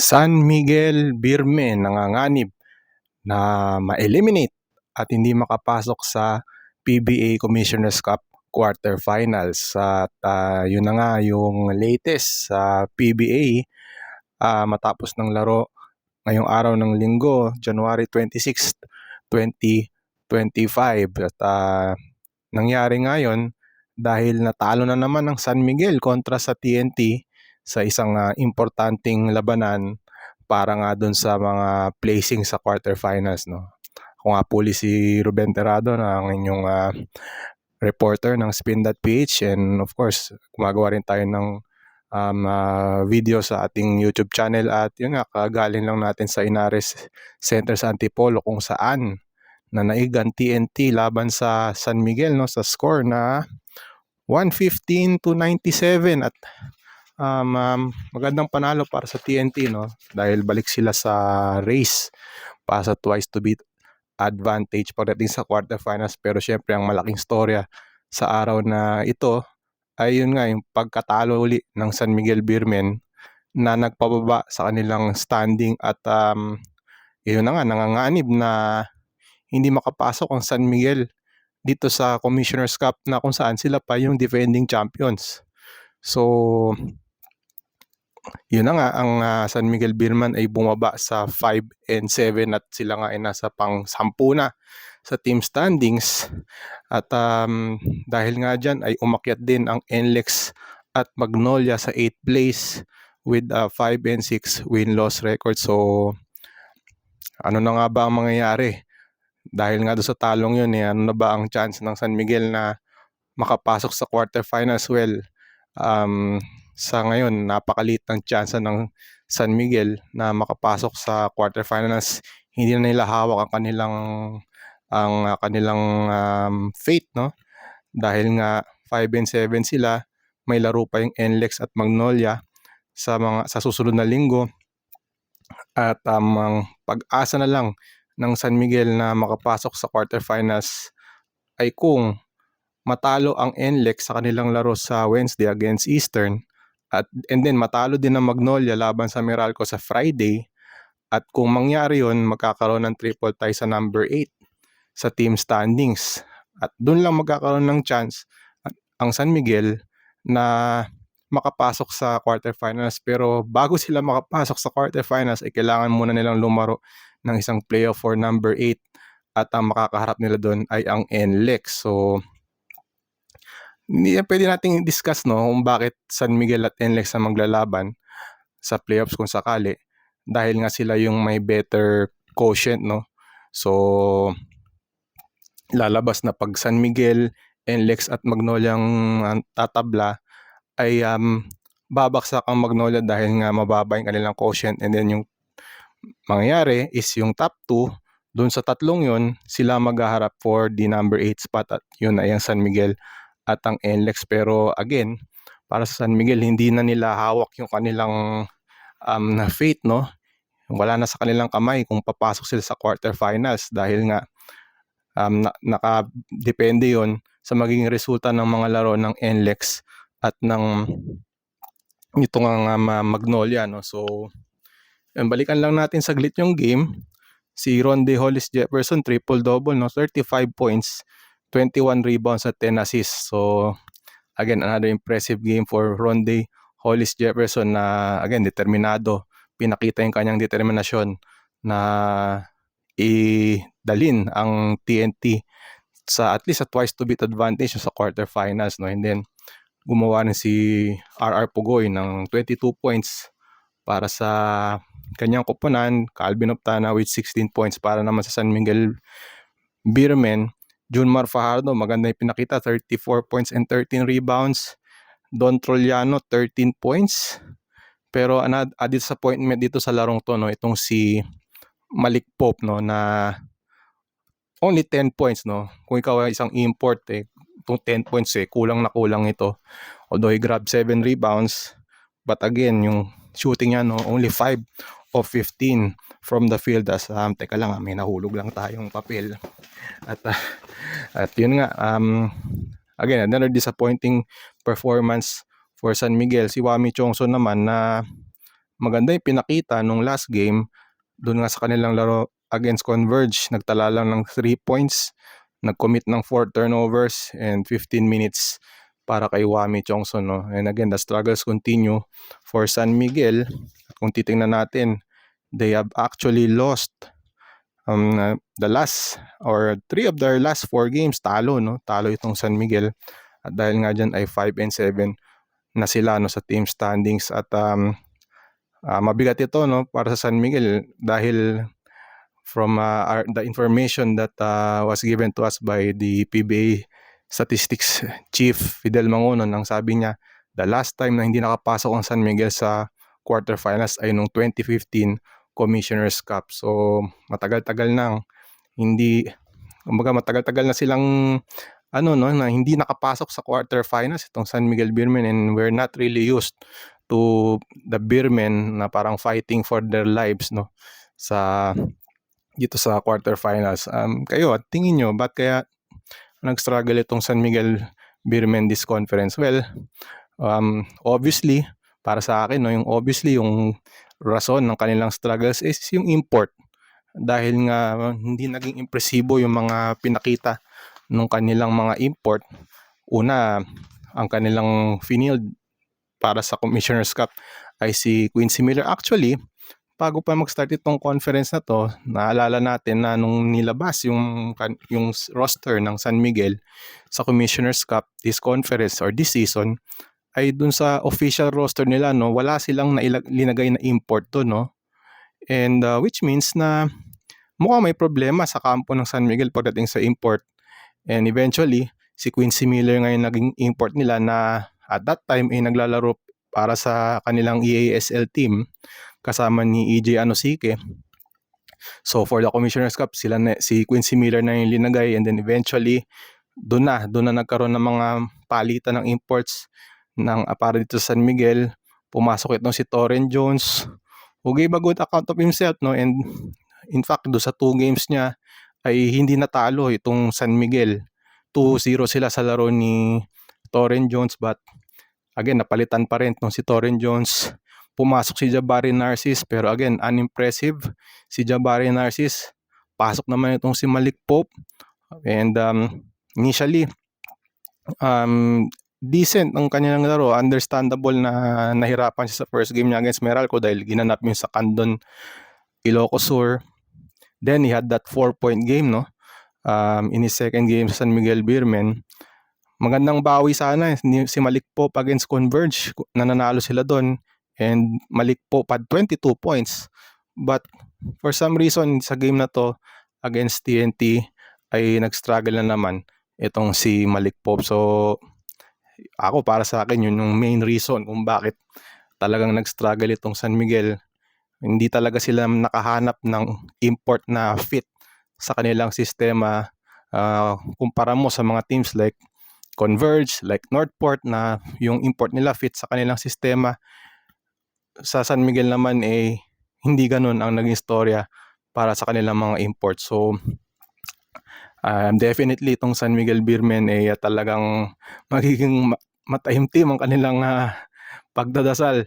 San Miguel Beermen nanganganib na ma-eliminate at hindi makapasok sa PBA Commissioner's Cup quarterfinals. At yun na nga yung latest sa PBA matapos ng laro ngayong araw ng linggo, January 26, 2025. At nangyari ngayon dahil natalo na naman ng San Miguel kontra sa TNT sa isang importanteng labanan para nga dun sa mga placing sa quarterfinals, no. Ako nga po si Ruben Terrado na ang inyong reporter ng Spin.ph, and of course gumagawa rin tayo ng video sa ating YouTube channel. At yun nga, kagaling lang natin sa Inares Center sa Antipolo kung saan nanaig ang TNT laban sa San Miguel, no, sa score na 115-97. At magandang panalo para sa TNT, no, dahil balik sila sa race para sa twice to beat advantage pagdating sa quarterfinals. Pero syempre ang malaking storya sa araw na ito ay yun nga, yung pagkatalo uli ng San Miguel Beermen na nagpababa sa kanilang standing. At yun na nga, nanganganib na hindi makapasok ang San Miguel dito sa Commissioner's Cup na kung saan sila pa yung defending champions. So yun na nga, ang San Miguel Beermen ay bumaba sa 5-7 at sila nga ay nasa pang-10 na sa team standings. At dahil nga dyan ay umakyat din ang NLEX at Magnolia sa 8th place with 5-6 win-loss record. So ano na nga ba ang mangyayari? Dahil nga doon sa talong yun, ano na ba ang chance ng San Miguel na makapasok sa quarterfinals? Well, sa ngayon napakaliit ng chance ng San Miguel na makapasok sa quarterfinals. Hindi na nila hawak ang kanilang fate, no, dahil nga 5-7 sila. May laro pa yung NLEX at Magnolia sa susunod na linggo. At ang pag-asa na lang ng San Miguel na makapasok sa quarterfinals ay kung matalo ang NLEX sa kanilang laro sa Wednesday against Eastern, and then matalo din ang Magnolia laban sa Meralco sa Friday. At kung mangyari yun, magkakaroon ng triple tie sa number 8 sa team standings. At doon lang magkakaroon ng chance ang San Miguel na makapasok sa quarterfinals. Pero bago sila makapasok sa quarterfinals ay kailangan muna nilang lumaro ng isang playoff for number 8. At ang makakaharap nila doon ay ang NLEX. So hindi pwede nating discuss, no, kung bakit San Miguel at NLEX ang maglalaban sa playoffs kung sakali, dahil nga sila yung may better quotient, no. So lalabas na pag San Miguel, NLEX at Magnolia ang tatabla ay babaksak ang Magnolia dahil nga mababa yung kanilang quotient. And then yung mangyayari is yung top 2 doon sa tatlong yun, sila maghaharap for the number 8 spot. At yun ay ang San Miguel at ang NLEX. Pero again, para sa San Miguel, hindi na nila hawak yung kanilang fate, no. Wala na sa kanilang kamay kung papasok sila sa quarterfinals, dahil nga nakadepende yon sa magiging resulta ng mga laro ng NLEX at ng itong Magnolia, no. So balikan lang natin saglit yung game. Si Ronde Hollis Jefferson, triple-double, no, 35 points, 21 rebounds at 10 assists. So again, another impressive game for Ronde Hollis Jefferson na again, determinado. Pinakita yung kanyang determinasyon na idalin ang TNT sa at least a twice to beat advantage sa quarterfinals, no. And then gumawa rin si RR Pugoy ng 22 points para sa kanyang koponan. Calvin Optana with 16 points para naman sa San Miguel Beermen. Junmar Fajardo, maganda yung pinakita, 34 points and 13 rebounds. Don Troliano, 13 points. Pero added disappointment dito sa larong to, no, itong si Malik Pope, no, na only 10 points, no. Kung ikaw ay isang import, itong 10 points kulang na kulang ito. Although he grabbed 7 rebounds, but again, yung shooting niya, no, only 5 of 15 from the field. As teka lang, may nahulog lang tayong papel. At yun nga, again, another disappointing performance for San Miguel. Si Wami Chongso naman na maganda yung pinakita nung last game, doon nga sa kanilang laro against Converge, nagtala lang ng 3 points, nag-commit ng 4 turnovers and 15 minutes para kay Wami Chongson, no? And again, the struggles continue for San Miguel. Kung titingnan natin, they have actually lost the last or 3 of their last 4 games talo, no? Talo itong San Miguel. At dahil nga dyan ay 5-7 na sila, no, sa team standings. At mabigat ito, no, para sa San Miguel dahil from the information that was given to us by the PBA Statistics Chief Fidel Mangonon, ang sabi niya, the last time na hindi nakapasok ang San Miguel sa quarterfinals ay noong 2015 Commissioner's Cup. So matagal-tagal nang hindi, kumbaga matagal-tagal na silang na hindi nakapasok sa quarterfinals itong San Miguel Beermen, and we're not really used to the Beermen na parang fighting for their lives, no, sa dito sa quarterfinals. Kayo, at tingin nyo, ba't kaya nag-struggle itong San Miguel Beermen this conference? Well, obviously, para sa akin, no, yung rason ng kanilang struggles is yung import. Dahil nga hindi naging impresibo yung mga pinakita ng kanilang mga import. Una, ang kanilang field para sa Commissioner's Cup ay si Quincy Miller. Actually, bago pa mag-start itong conference na to, naalala natin na nung nilabas yung roster ng San Miguel sa Commissioner's Cup this conference or this season, ay dun sa official roster nila, no, wala silang linagay na import to, no. And which means na mukhang may problema sa kampo ng San Miguel pagdating sa import. And eventually, si Quincy Miller ngayon naging import nila na at that time ay naglalaro para sa kanilang EASL team kasama ni EJ Anosike. So for the Commissioner's Cup, si Quincy Miller na yung linagay, and then eventually doon na nagkaroon ng mga palitan ng imports para dito sa San Miguel. Pumasok itong si Torren Jones, who gave a good account of himself, no, and in fact do sa 2 games niya ay hindi natalo itong San Miguel. 2-0 sila sa laro ni Torren Jones, but again napalitan pa rin si Torren Jones. Pumasok si Jabari Narcis, pero again unimpressive si Jabari Narcis. Pasok naman itong si Malik Pope, and initially decent ang kanyang laro. Understandable na nahirapan siya sa first game niya against Meralco dahil ginanap yung sa Candon Ilocos Sur. Then he had that 4-point game, no, in his second game sa San Miguel Beermen. Magandang bawi sana si Malik Pope against Converge, nananalo sila doon, and Malik Pope had 22 points. But for some reason sa game na to against TNT ay nag-struggle na naman itong si Malik Pope. So ako, para sa akin, yun yung main reason kung bakit talagang nag-struggle itong San Miguel. Hindi talaga sila nakahanap ng import na fit sa kanilang sistema. Kumpara mo sa mga teams like Converge, like Northport, na yung import nila fit sa kanilang sistema. Sa San Miguel naman hindi ganun ang naging storya para sa kanilang mga import. So definitely itong San Miguel Beermen talagang magiging mataimtim ang kanilang pagdadasal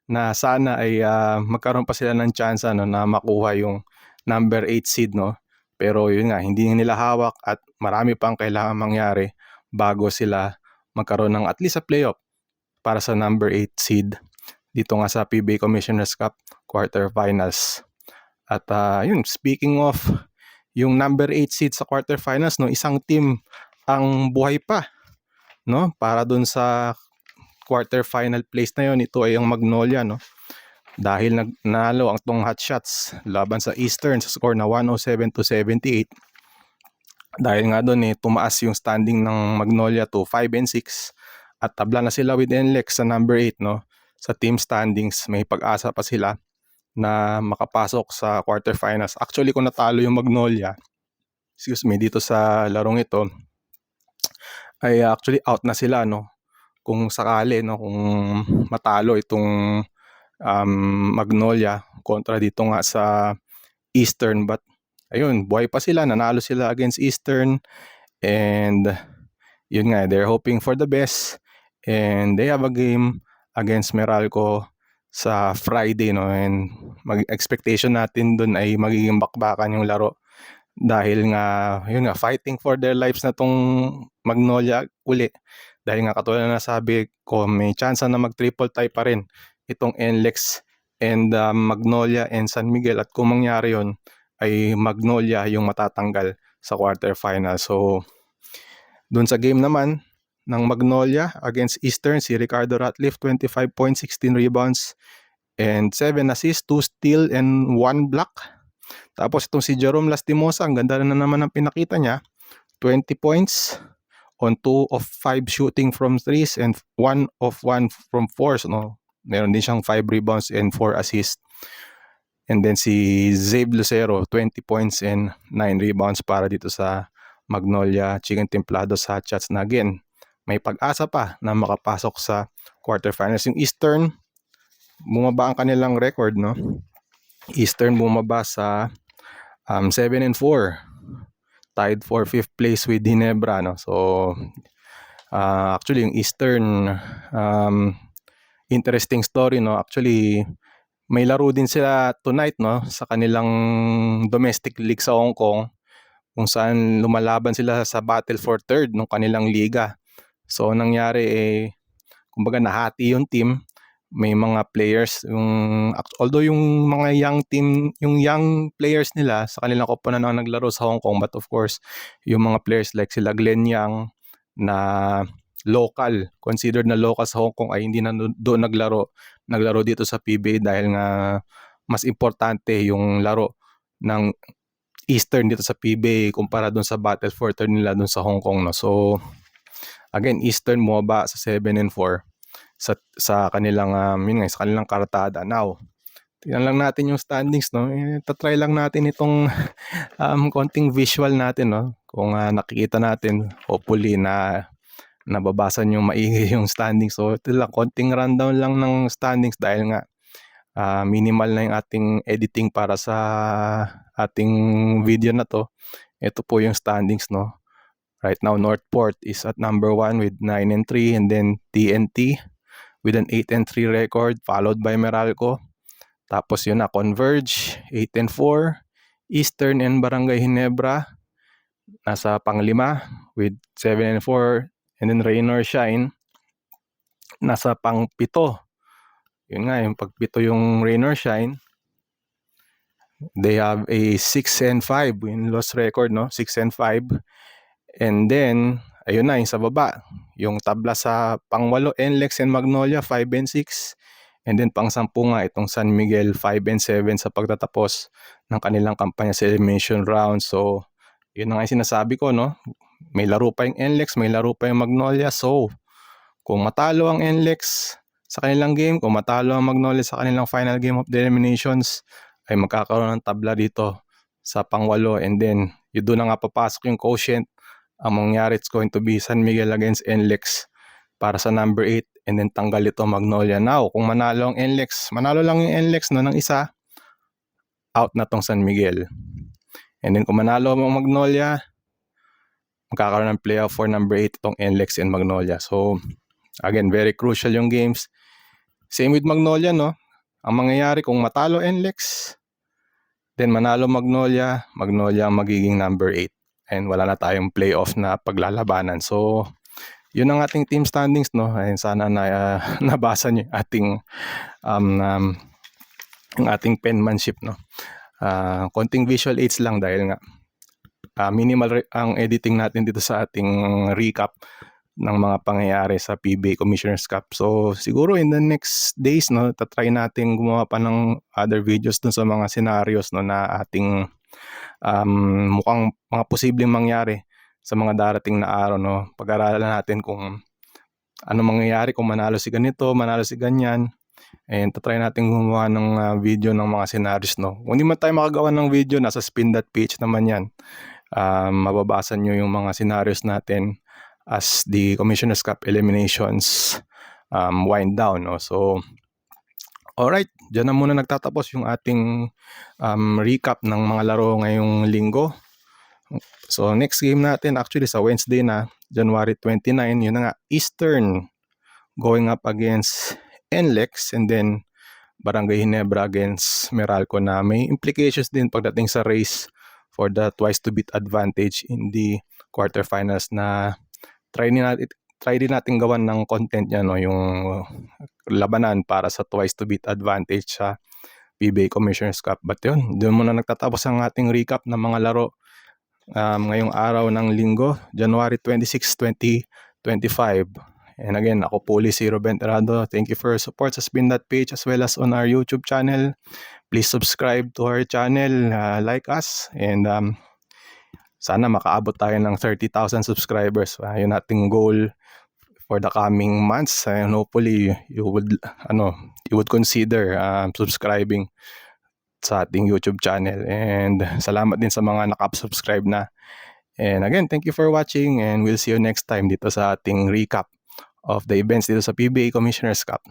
na sana ay magkaroon pa sila ng chance, no, na makuha yung number 8 seed, no. Pero yun nga, hindi nila hawak at marami pang kailangan mangyari bago sila magkaroon ng at least a playoff para sa number 8 seed dito nga sa PBA Commissioner's Cup quarterfinals. At yun, speaking of yung number 8 seed sa quarterfinals, no, isang team ang buhay pa, no, para dun sa quarterfinal place na yun. Ito ay ang Magnolia, no, dahil nanalo ang tong Hotshots laban sa Eastern sa score na 107-78. Dahil nga doon tumaas yung standing ng Magnolia to 5-6 at tabla na sila with NLEX sa number 8, no. Sa team standings may pag-asa pa sila na makapasok sa quarterfinals. Actually, kung natalo yung Magnolia, dito sa larong ito, ay actually out na sila, no. Kung sakali, no, kung matalo itong Magnolia kontra dito nga sa Eastern. But ayun, buhay pa sila, nanalo sila against Eastern, and yun nga, they're hoping for the best, and they have a game against Meralco sa Friday, no, and expectation natin dun ay magiging bakbakan yung laro dahil nga yun nga fighting for their lives na tong Magnolia uli, dahil nga katulad na nasabi ko may chance na mag triple tie pa rin itong NLEX and Magnolia and San Miguel, at kung mangyari yun ay Magnolia yung matatanggal sa quarterfinal. So dun sa game naman ng Magnolia against Eastern, si Ricardo Ratliff 25 points, 16 rebounds and 7 assists, 2 steal and 1 block. Tapos itong si Jerome Lastimosa, ang ganda na naman ang pinakita niya, 20 points on 2 of 5 shooting from threes and 1 of 1 from fours, no. Meron din siyang 5 rebounds and 4 assists. And then si Zabe Lucero, 20 points and 9 rebounds para dito sa Magnolia Chicken Templados Hotshots na again, may pag-asa pa na makapasok sa quarterfinals. Yung Eastern, bumaba ang kanilang record, no. Eastern bumaba sa 7-4, tied for 5th place with Ginebra, no. So actually yung Eastern, interesting story, no. Actually may laro din sila tonight, no, sa kanilang domestic league sa Hong Kong, kung saan lumalaban sila sa battle for third ng kanilang liga. So nangyari kumbaga nahati yung team, may mga players although yung mga young team, yung young players nila sa kanilang koponan ang naglaro sa Hong Kong, but of course yung mga players like sila Glenn Yang na local, considered na local sa Hong Kong, ay hindi na doon naglaro dito sa PBA dahil nga mas importante yung laro ng Eastern dito sa PBA kumpara doon sa battle for third nila doon sa Hong Kong, no. So again, Eastern bumaba sa 7-4 sa kanilang sa kanilang kartada. Now, tingnan lang natin yung standings, no. Tatry lang natin itong konting visual natin, no. Kung nakikita natin, hopefully na nababasa nyo maigi yung standings. So ito lang, konting rundown lang ng standings dahil nga minimal na yung ating editing para sa ating video na to. Ito po yung standings, no. Right now, Northport is at number 1 with 9-3, and then TNT with an 8-3 record, followed by Meralco. Tapos yun na, Converge 8-4, Eastern and Barangay Ginebra nasa panglima with 7-4, and then Rain or Shine nasa pang-7. Yun nga, yung pag-7 yung Rain or Shine. They have a 6-5 win-loss record, no? 6-5. And then, ayun na, yung sa baba, yung tabla sa pang-8, NLEX and Magnolia 5-6. And then pang-10 nga itong San Miguel 5-7 sa pagtatapos ng kanilang kampanya sa elimination round. So, yun na nga yung sinasabi ko, no? May laro pa yung NLEX, may laro pa yung Magnolia. So, kung matalo ang NLEX sa kanilang game, kung matalo ang Magnolia sa kanilang final game of the eliminations, ay magkakaroon ng tabla dito sa pang-8. And then, yun doon na nga papasok yung quotient. Ang mangyari, it's going to be San Miguel against NLEX para sa number 8, and then tanggal ito Magnolia. Now, kung manalo ang NLEX, manalo lang yung NLEX, no, ng isa, out na tong San Miguel. And then kung manalo ang Magnolia, magkakaroon ng playoff for number 8 itong NLEX and Magnolia. So, again, very crucial yung games. Same with Magnolia, no? Ang mangyayari kung matalo NLEX, then manalo Magnolia, Magnolia ang magiging number 8. And wala na tayong playoff na paglalabanan. So, yun ang ating team standings, no? Ayun, sana na nabasa niyo ating yung ating penmanship, no? Konting visual aids lang dahil nga minimal ang editing natin dito sa ating recap ng mga pangyayari sa PBA Commissioner's Cup. So siguro in the next days, no, tatry natin gumawa pa ng other videos dun sa mga scenarios, no, na ating mukhang mga posibleng mangyari sa mga darating na araw, no. Pag-aralan natin kung ano mangyayari kung manalo si ganito, manalo si ganyan. And tatry natin gumawa ng video ng mga scenarios, no. Kung hindi man tayo makagawa ng video, nasa spin.ph naman yan. Mababasa nyo yung mga scenarios natin as the Commissioner's Cup eliminations wind down, no. So, alright, dyan na muna nagtatapos yung ating recap ng mga laro ngayong linggo. So, next game natin actually sa Wednesday na, January 29, yun na nga, Eastern going up against NLEX, and then Barangay Ginebra against Meralco na may implications din pagdating sa race for the twice to beat advantage in the quarterfinals na try din natin gawan ng content niya, no, yung labanan para sa twice to beat advantage sa PBA Commissioner's Cup. But yun, doon muna nagtatapos ang ating recap ng mga laro ngayong araw ng Linggo, January 26, 2025. And again, ako puli si Ruben Terrado. Thank you for your support sa Spin That page as well as on our YouTube channel. Please subscribe to our channel, like us, and sana makaabot tayo ng 30,000 subscribers. Yun ating goal for the coming months, and hopefully you would consider subscribing sa ating YouTube channel. And salamat din sa mga nakasubscribe na. And again, thank you for watching, and we'll see you next time dito sa ating recap of the events dito sa PBA Commissioner's Cup.